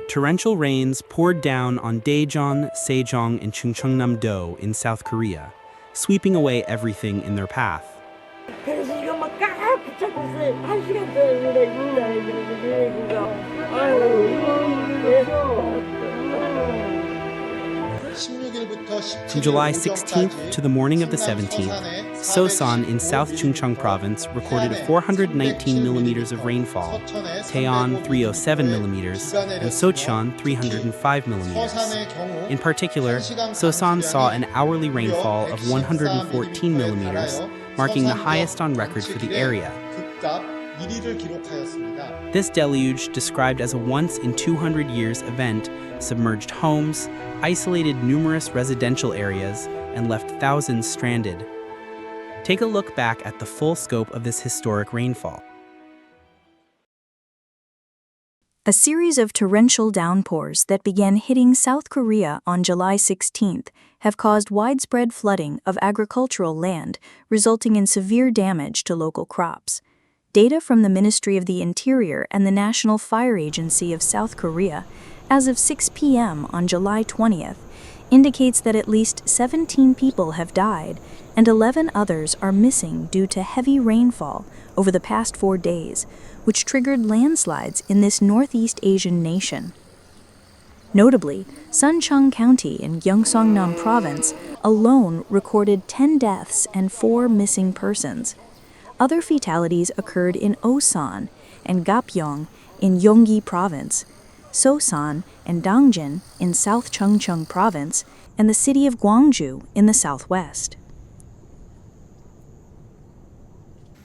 Torrential rains poured down on Daejeon, Sejong, and Chungcheongnam-do in South Korea, sweeping away everything in their path. 그래서 이거 막 꽉 붙잡고 있어요. 1시간 동안 From July 16th to the morning of the 17th, Sosan in South Chungcheong Province recorded 419 millimeters of rainfall, Taeon 307 millimeters, and Socheon 305 millimeters. In particular, Sosan saw an hourly rainfall of 114 millimeters, marking the highest on record for the area. This deluge, described as a once-in-200-years event, submerged homes, isolated numerous residential areas, and left thousands stranded. Take a look back at the full scope of this historic rainfall. A series of torrential downpours that began hitting South Korea on July 16th have caused widespread flooding of agricultural land, resulting in severe damage to local crops. Data from the Ministry of the Interior and the National Fire Agency of South Korea, as of 6 p.m. on July 20th, indicates that at least 17 people have died and 11 others are missing due to heavy rainfall over the past 4 days, which triggered landslides in this Northeast Asian nation. Notably, Suncheon County in Gyeongsangnam Province alone recorded 10 deaths and 4 missing persons. Other fatalities occurred in Osan and Gapyeong in Gyeonggi Province, Sosan and Dangjin in South Chungcheong Province, and the city of Gwangju in the southwest.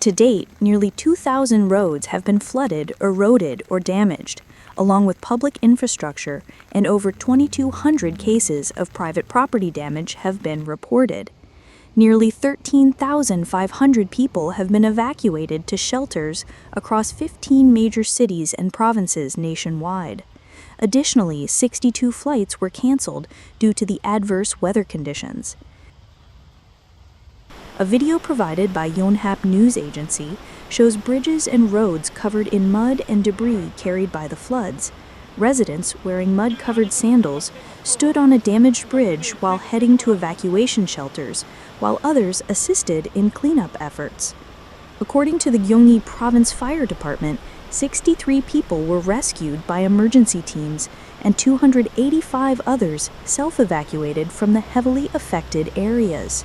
To date, nearly 2,000 roads have been flooded, eroded, or damaged, along with public infrastructure, and over 2,200 cases of private property damage have been reported. Nearly 13,500 people have been evacuated to shelters across 15 major cities and provinces nationwide. Additionally, 62 flights were canceled due to the adverse weather conditions. A video provided by Yonhap News Agency shows bridges and roads covered in mud and debris carried by the floods. Residents wearing mud-covered sandals stood on a damaged bridge while heading to evacuation shelters, while others assisted in cleanup efforts. According to the Gyeonggi Province Fire Department, 63 people were rescued by emergency teams and 285 others self-evacuated from the heavily affected areas.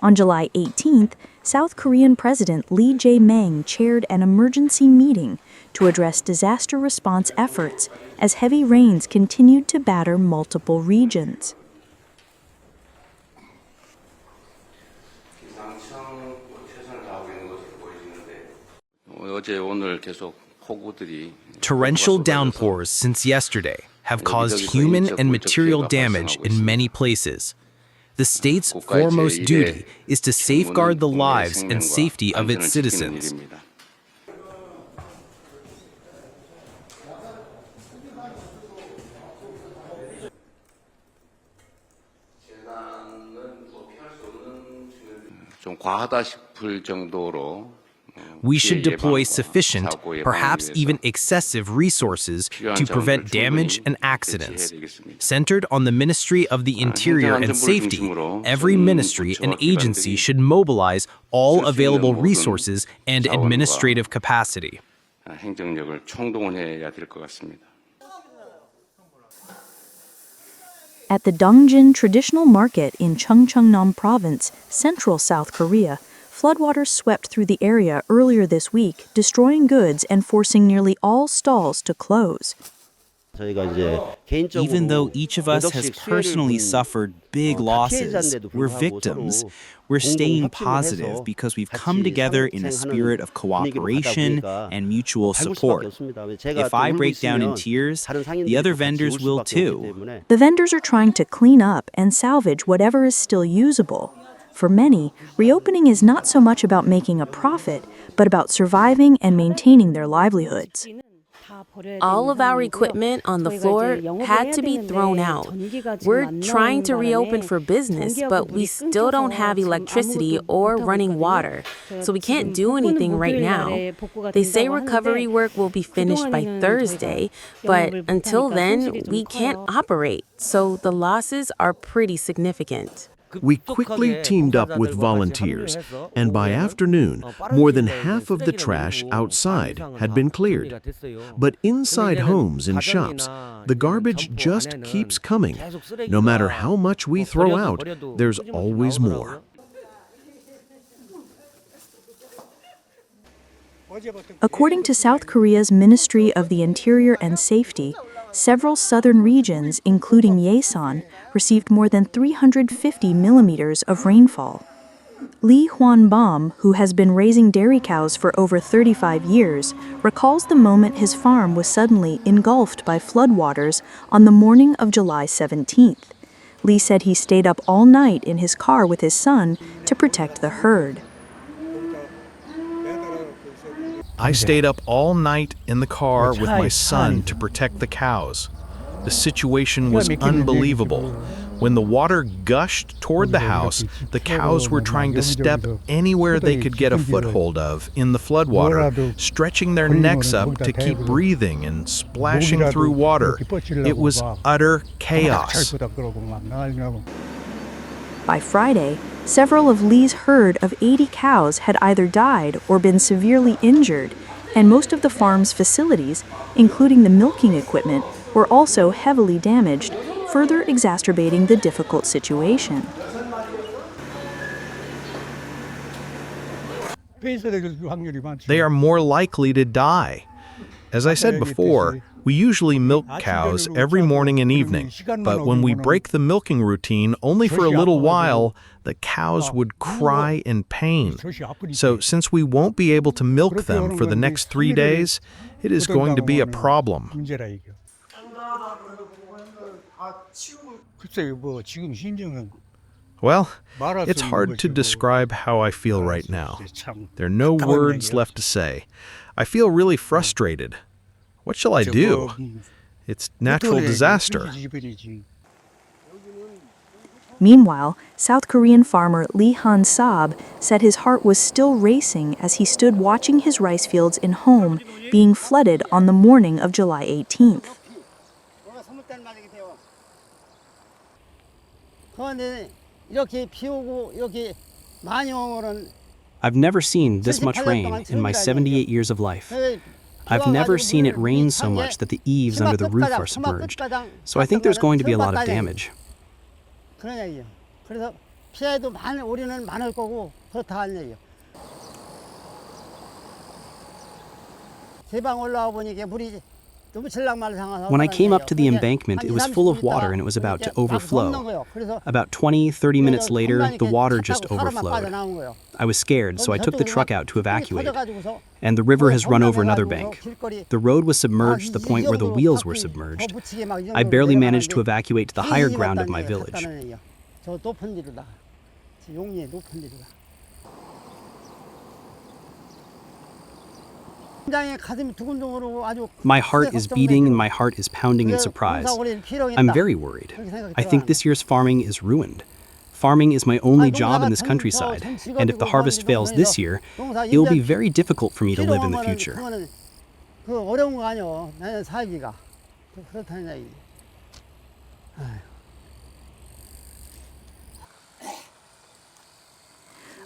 On July 18th, South Korean President Lee Jae-myung chaired an emergency meeting to address disaster response efforts as heavy rains continued to batter multiple regions. Torrential downpours since yesterday have caused human and material damage in many places. The state's foremost duty is to safeguard the lives and safety of its citizens. We should deploy sufficient, perhaps even excessive resources to prevent damage and accidents. Centered on the Ministry of the Interior and Safety, every ministry and agency should mobilize all available resources and administrative capacity. At the Dangjin Traditional Market in Chungcheongnam Province, central South Korea, floodwaters swept through the area earlier this week, destroying goods and forcing nearly all stalls to close. Even though each of us has personally suffered big losses, we're victims. We're staying positive because we've come together in a spirit of cooperation and mutual support. If I break down in tears, the other vendors will too. The vendors are trying to clean up and salvage whatever is still usable. For many, reopening is not so much about making a profit, but about surviving and maintaining their livelihoods. All of our equipment on the floor had to be thrown out. We're trying to reopen for business, but we still don't have electricity or running water, so we can't do anything right now. They say recovery work will be finished by Thursday, but until then, we can't operate, so the losses are pretty significant. We quickly teamed up with volunteers, and by afternoon, more than half of the trash outside had been cleared. But inside homes and shops, the garbage just keeps coming. No matter how much we throw out, there's always more. According to South Korea's Ministry of the Interior and Safety, several southern regions, including Yesan, received more than 350 millimeters of rainfall. Lee Hwan-bom, who has been raising dairy cows for over 35 years, recalls the moment his farm was suddenly engulfed by floodwaters on the morning of July 17th. Lee said he stayed up all night in his car with his son to protect the herd. I stayed up all night in the car with my son to protect the cows. The situation was unbelievable. When the water gushed toward the house, the cows were trying to step anywhere they could get a foothold of in the floodwater, stretching their necks up to keep breathing and splashing through water. It was utter chaos. By Friday, several of Lee's herd of 80 cows had either died or been severely injured, and most of the farm's facilities, including the milking equipment, were also heavily damaged, further exacerbating the difficult situation. They are more likely to die. As I said before, we usually milk cows every morning and evening, but when we break the milking routine only for a little while, the cows would cry in pain. So since we won't be able to milk them for the next 3 days, it is going to be a problem. Well, it's hard to describe how I feel right now. There are no words left to say. I feel really frustrated. What shall I do? It's natural disaster. Meanwhile, South Korean farmer Lee Han-saab said his heart was still racing as he stood watching his rice fields in home being flooded on the morning of July 18th. I've never seen this much rain in my 78 years of life. I've never seen it rain so much that the eaves under the roof are submerged, so I think there's going to be a lot of damage. When I came up to the embankment, it was full of water and it was about to overflow. About 20-30 minutes later, the water just overflowed. I was scared, so I took the truck out to evacuate. And the river has run over another bank. The road was submerged to the point where the wheels were submerged. I barely managed to evacuate to the higher ground of my village. My heart is beating and my heart is pounding in surprise. I'm very worried. I think this year's farming is ruined. Farming is my only job in this countryside, and if the harvest fails this year, it will be very difficult for me to live in the future.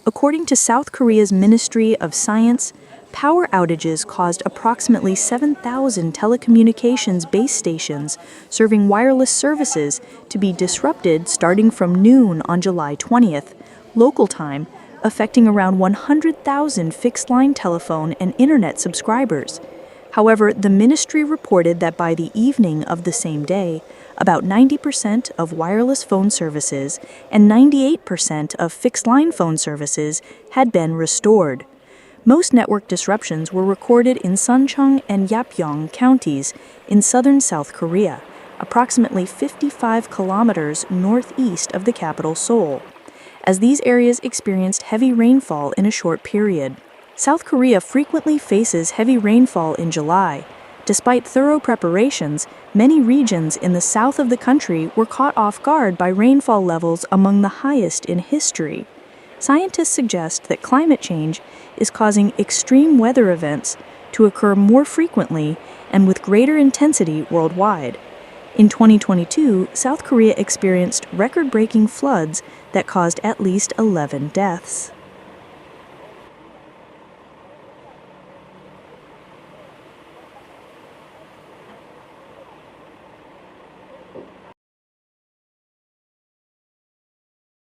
According to South Korea's Ministry of Science, power outages caused approximately 7,000 telecommunications base stations serving wireless services to be disrupted starting from noon on July 20th, local time, affecting around 100,000 fixed-line telephone and internet subscribers. However, the ministry reported that by the evening of the same day, about 90% of wireless phone services and 98% of fixed-line phone services had been restored. Most network disruptions were recorded in Suncheon and Yapyeong counties in southern South Korea, approximately 55 kilometers northeast of the capital Seoul, as these areas experienced heavy rainfall in a short period. South Korea frequently faces heavy rainfall in July, Despite thorough preparations, many regions in the south of the country were caught off guard by rainfall levels among the highest in history. Scientists suggest that climate change is causing extreme weather events to occur more frequently and with greater intensity worldwide. In 2022, South Korea experienced record-breaking floods that caused at least 11 deaths.